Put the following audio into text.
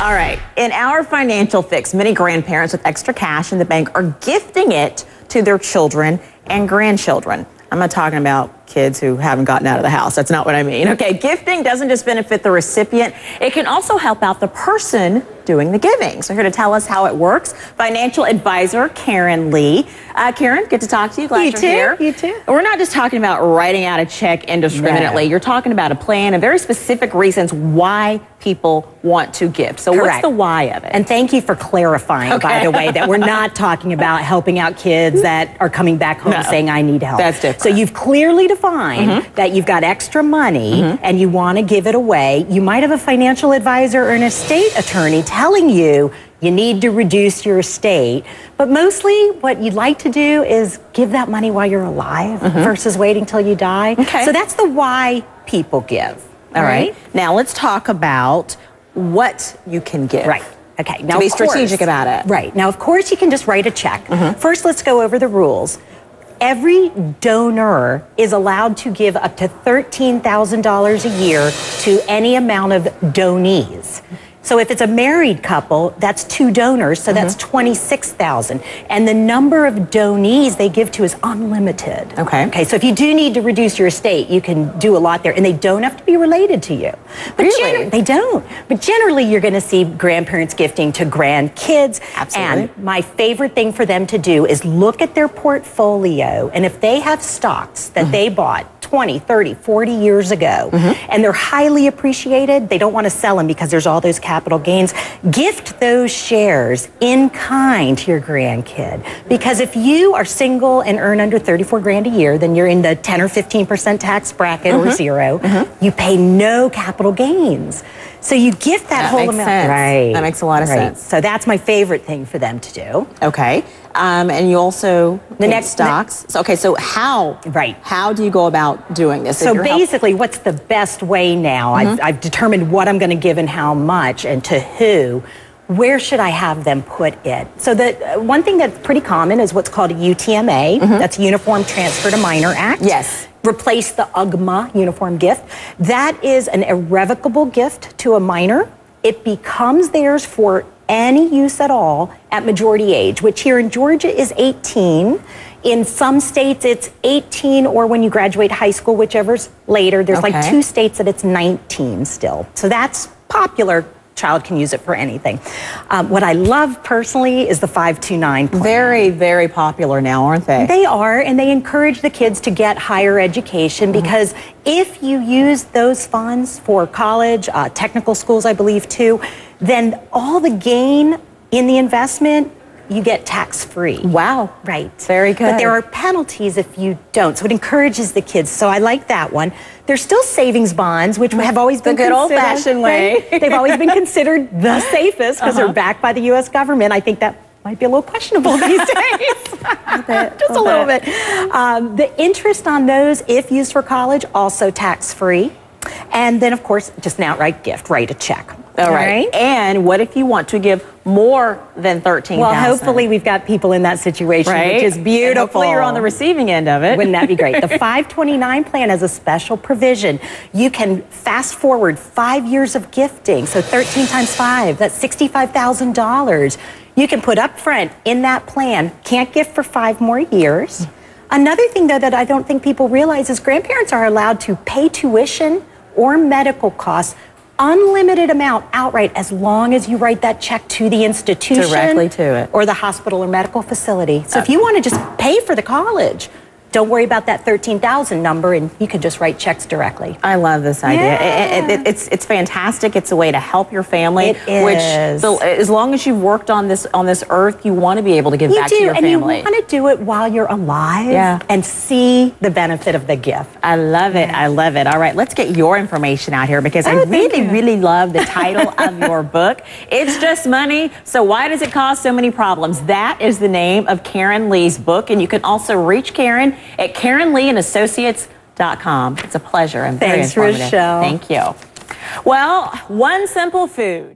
All right, in our financial fix, many grandparents with extra cash in the bank are gifting it to their children and grandchildren. I'm not talking about kids who haven't gotten out of the house. That's not what I mean. Okay, gifting doesn't just benefit the recipient. It can also help out the person doing the giving. So here to tell us how it works, financial advisor Karen Lee. Karen, good to talk to you. Glad you're here. You too. We're not just talking about writing out a check indiscriminately. No. You're talking about a plan and very specific reasons why people want to gift. So Correct. What's the why of it? And thank you for clarifying, by the way, that we're not talking about helping out kids that are coming back home saying, I need help. That's different. So you've clearly defined that you've got extra money and you want to give it away. You might have a financial advisor or an estate attorney telling you you need to reduce your estate. But mostly what you'd like to do is give that money while you're alive versus waiting till you die. Okay. So that's the why people give. All right. Now let's talk about what you can give. Right. Okay. Now, to be strategic about it. Right. Now, of course, you can just write a check. First, let's go over the rules. Every donor is allowed to give up to $13,000 a year to any amount of donees. So if it's a married couple, that's 2 donors, so that's $26,000. And the number of donees they give to is unlimited. Okay, so if you do need to reduce your estate, you can do a lot there, and they don't have to be related to you. But really? They don't. But generally, you're going to see grandparents gifting to grandkids. Absolutely. And my favorite thing for them to do is look at their portfolio, and if they have stocks that they bought 20, 30, 40 years ago, and they're highly appreciated, they don't want to sell them because there's all those capital gains. Gift those shares in kind to your grandkid. Because if you are single and earn under 34 grand a year, then you're in the 10 or 15% tax bracket or zero. You pay no capital gains. So you gift that whole amount. Sense. Right. That makes a lot of sense. So that's my favorite thing for them to do. Okay. And you also the next stocks. So how do you go about doing this? So basically, what's the best way now? I've determined what I'm going to give and how much and to who. Where should I have them put it? So the one thing that's pretty common is what's called a UTMA. That's Uniform Transfer to Minor Act. Yes. Replace the UGMA, uniform gift. That is an irrevocable gift to a minor. It becomes theirs for any use at all at majority age, which here in Georgia is 18. In some states, it's 18 or when you graduate high school, whichever's later. There's like 2 states that it's 19 still. So that's popular. Child can use it for anything. What I love personally is the 529 plan. Very, very popular now, aren't they? They are, and they encourage the kids to get higher education because if you use those funds for college, technical schools, I believe too, then all the gain in the investment you get tax-free. Wow. Right. Very good. But there are penalties if you don't. So it encourages the kids. So I like that one. There's still savings bonds, which have always been the good old-fashioned way. Right? They've always been considered the safest because they're backed by the U.S. government. I think that might be a little questionable these days. Just a little bit. The interest on those, if used for college, also tax-free. And then, of course, just an outright gift, write a check. All right. And what if you want to give more than $13,000? Well, hopefully we've got people in that situation, which is beautiful. And hopefully you're on the receiving end of it. Wouldn't that be great? The 529 plan has a special provision. You can fast forward 5 years of gifting. So 13 times 5, that's $65,000. You can put up front in that plan. Can't gift for 5 more years. Another thing, though, that I don't think people realize is grandparents are allowed to pay tuition or medical costs unlimited amount outright as long as you write that check to the institution directly to it or the hospital or medical facility. So if you want to just pay for the college, don't worry about that 13,000 number, and you can just write checks directly. I love this idea. Yeah. It's fantastic. It's a way to help your family. It is. Which, as long as you've worked on this earth, you want to be able to give back to your family. And you want to do it while you're alive and see the benefit of the gift. I love it. I love it. All right, let's get your information out here because I really love the title of your book. It's Just Money, so why does it cause so many problems? That is the name of Karen Lee's book, and you can also reach Karen at KarenLeeAndAssociates.com. It's a pleasure and very informative. Thanks, Richelle. Thank you. Well, one simple food.